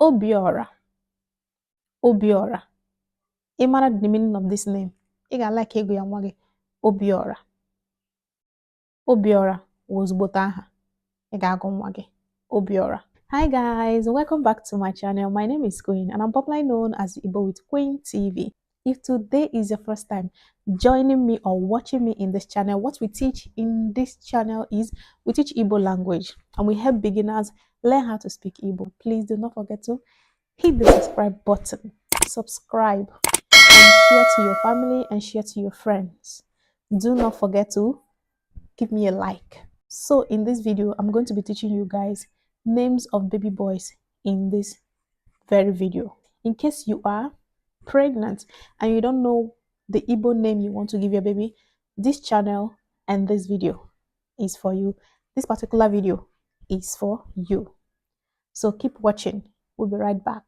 Obiora. Obiora. Ị mara the meaning of this name? Ị ga-like ego ya nwa gị. Obiora. Obiora was both aha. Ị ga-agụ nwa gị. Obiora. Hi guys, welcome back to my channel. My name is Queen and I'm popularly known as Igbo with Queen TV. If today is your first time joining me or watching me in this channel, what we teach in this channel is we teach Igbo language and we help beginners learn how to speak Igbo. Please do not forget to hit the subscribe button, subscribe, and share to your family and share to your friends. Do not forget to give me a like. So in this video, I'm going to be teaching you guys names of baby boys in this very video. In case you are pregnant and you don't know the Igbo name you want to give your baby, this channel and this video is for you. This particular video is for you. So keep watching. We'll be right back.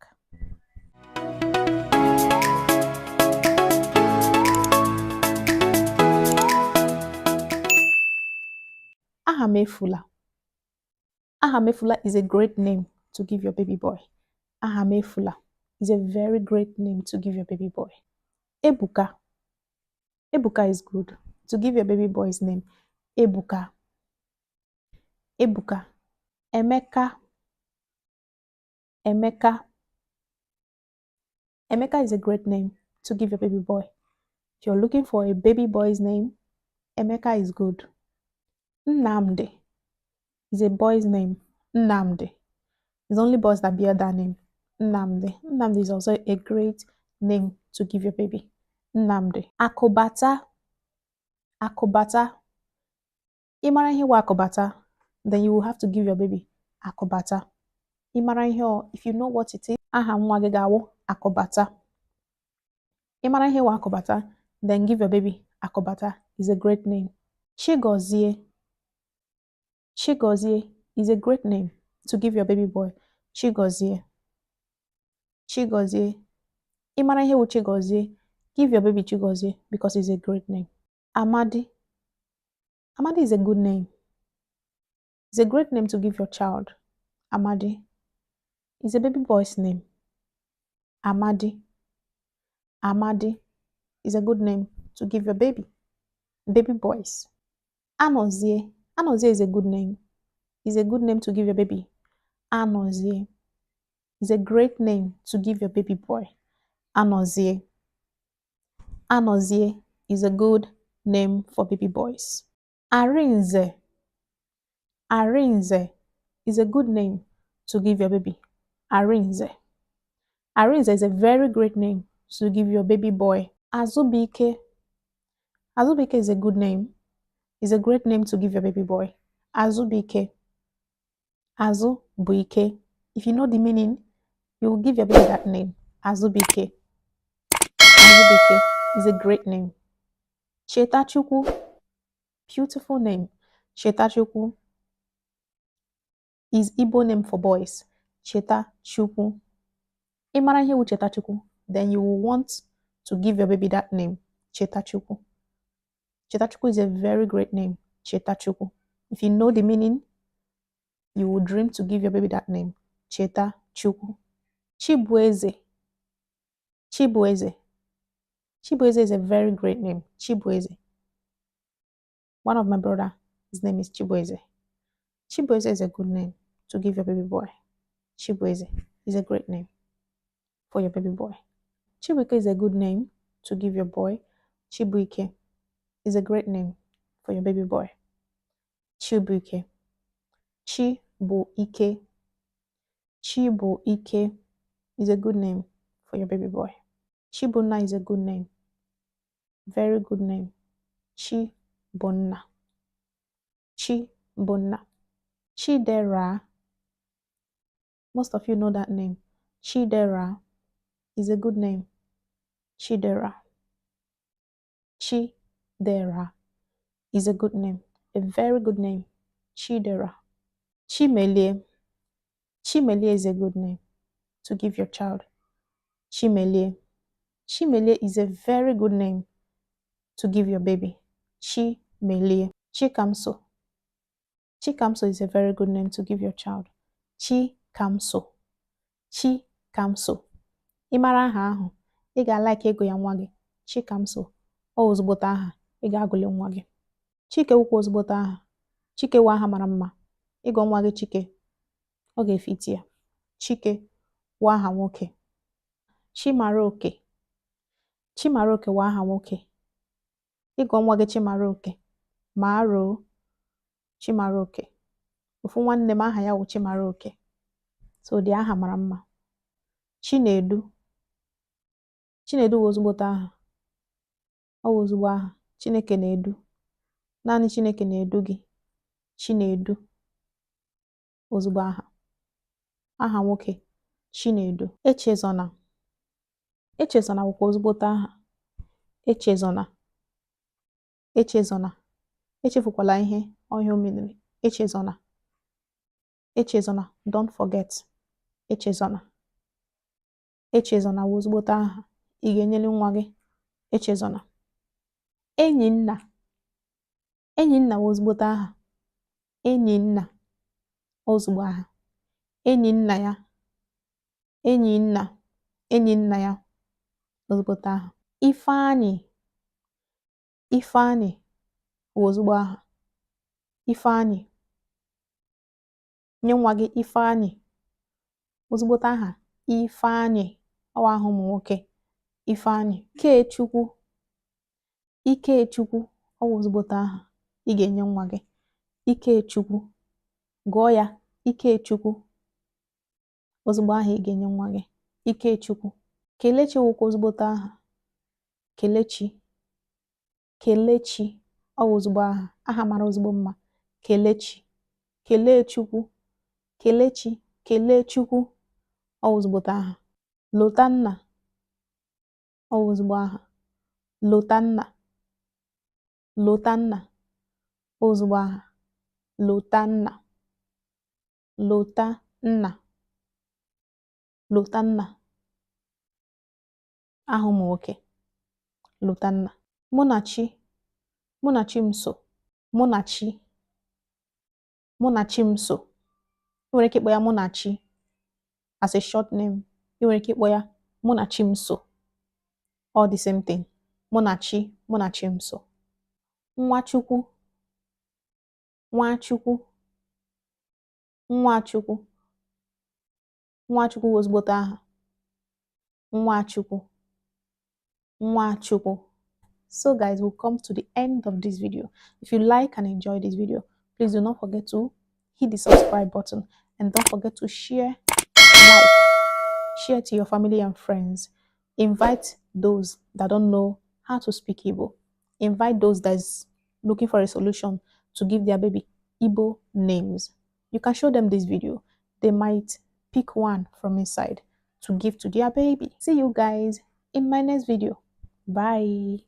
Ahamefula. Ahamefula is a great name to give your baby boy. Ahamefula is a very great name to give your baby boy. Ebuka. Ebuka is good to give your baby boy's name. Ebuka. Ebuka. Emeka. Emeka. Emeka is a great name to give your baby boy. If you're looking for a baby boy's name, Emeka is good. Nnamdi is a boy's name. Nnamdi. It's only boys that bear that name. Nnamdi. Nnamdi is also a great name to give your baby. Nnamdi. Akobata. Akobata. Imara ihe wa akobata, then you will have to give your baby akobata. Imara ihe, if you know what it is, aha nwa gị ga-awụ akobata. Imara ihe wa akobata, then give your baby akobata. Is a great name. Chigozie. Chigozie is a great name to give your baby boy. Chigozie. Chigozie. Imara ihe wu Chigozie, give your baby Chigozie because it's a great name. Amadi. Amadi is a good name. It's a great name to give your child. Amadi is a baby boy's name. Amadi. Amadi is a good name to give your baby boys. Anozie. Anozie is a good name. It's a good name to give your baby. Anozie is a great name to give your baby boy. Anozie. Anozie is a good name for baby boys. Arinze. Arinze is a good name to give your baby. Arinze. Arinze is a very great name to give your baby boy. Azubike. Azubike is a good name. It's a great name to give your baby boy. Azubike. Azubike. If you know the meaning, you will give your baby that name. Azubike. Azubike is a great name. Chetachukwu. Beautiful name. Chetachukwu is Igbo name for boys. Chetachukwu. Imara ihe wu Chetachukwu, then you will want to give your baby that name. Chetachukwu. Chetachukwu is a very great name. Chetachukwu. If you know the meaning, you will dream to give your baby that name. Chetachukwu. Chibueze. Chibueze. Chibueze is a very great name. Chibueze. One of my brother, his name is Chibueze. Chibueze is a good name to give your baby boy. Chibueze is a great name for your baby boy. Chibuike is a good name to give your boy. Chibuike is a great name for your baby boy. Chibuike. Chibuike. Chibuike is a good name for your baby boy. Chibunna is a good name. Very good name. Chibunna. Chibunna. Chidera. Most of you know that name. Chidera is a good name. Chidera. Chidera is a good name. A very good name. Chidera. Chimelie. Chimelie is a good name to give your child. Chimelie. Chimelie is a very good name to give your baby. Chimelie. Chikamso. Chikamso is a very good name to give your child. Chikamso. Chikamso. Ị mara aha ahụ, ị ga-like ego ya nwa gị. Chikamso ọ ozugbote aha ị ga-agụli nwa gị. Chike wụkwa ozugbote aha. Chike wụ aha mara mma. Ịgọ nwa gị Chike, ọ ga-efiti ya. Chike wụ aha nwoke. Chimaroke. Chimaroke wụ aha nwoke. Ịgọ nwa gị Chimaroke, Maro Chimaroke. Ofu nwanne m aha ya wụ Chimaroke. So dị aha mara mma. Chinedu. Chinedu wụ ozugbote aha. Ọ wụ ozugbo aha. Chineke na-edu. Naanị Chineke na-edu gị. Chinedu. Ozugbo aha. Aha nwoke Chinedu. Echezona. Echezona wụkwa ozugbote aha. Echezona. Echezona. Echefukwala ihe ọhịa o menere. Echezona. Echezona. Don't forget. Echezona. Echezona wụ ozugbote aha ị ga-enyere nwa gị. Echezona. Enyinna. Enyinna wụ ozugbote aha. Enyinna. Ozugbo aha. Enyinna ya. Enyinna. Enyinna ya. Ozugbote aha. Ifeanyị. Ifeanyị wụ ozugbo aha. Ifeanyị. Nye nwa gị Ifeanyị. Ozugbote aha. Ifeanyị. Ọ aha ụmụ nwoke. Ifeanyị. Ikechukwu. Ikechukwu ọ wụ ozugbote aha ị ga-enye nwa gị. Ikechukwu. Gụọ ya Ikechukwu. Ozugbo aha ị ga-enye nwa gị. Ikechukwu. Kelechi wụkwa ozugbote aha. Kelechi. Kelechi ọ wụ ozugbo aha. Aha mara ozugbo mma. Kelechi. Kelechukwu. Kelechi. Kelechukwu ọ wụ ozugbote aha. Lotanna. Ọ wụ ozugbo aha. Lotanna. Lotanna. Ozugbo aha. Lotanna. Lotanna. Lotanna. Aha ụmụ nwoke. Lotanna. Munachi. Munachimso. Munachi. Munachimso. Ị nwere ike ịkpọ ya Munachi as a short name. Ị nwere ike ịkpọ ya Munachimso. All the same thing. Munachi. Munachimso. Nwachukwu. Nwachukwu. Nwachukwu. Nwachukwu wụ ozugbote aha. Nwachukwu. Nwachukwu. So guys, we'll come to the end of this video. If you like and enjoy this video, please do not forget to hit the subscribe button and don't forget to share, like, share to your family and friends. Invite those that don't know how to speak Igbo. Invite those that's looking for a solution to give their baby Igbo names. You can show them this video. They might pick one from inside to give to their baby. See you guys in my next video. Bye.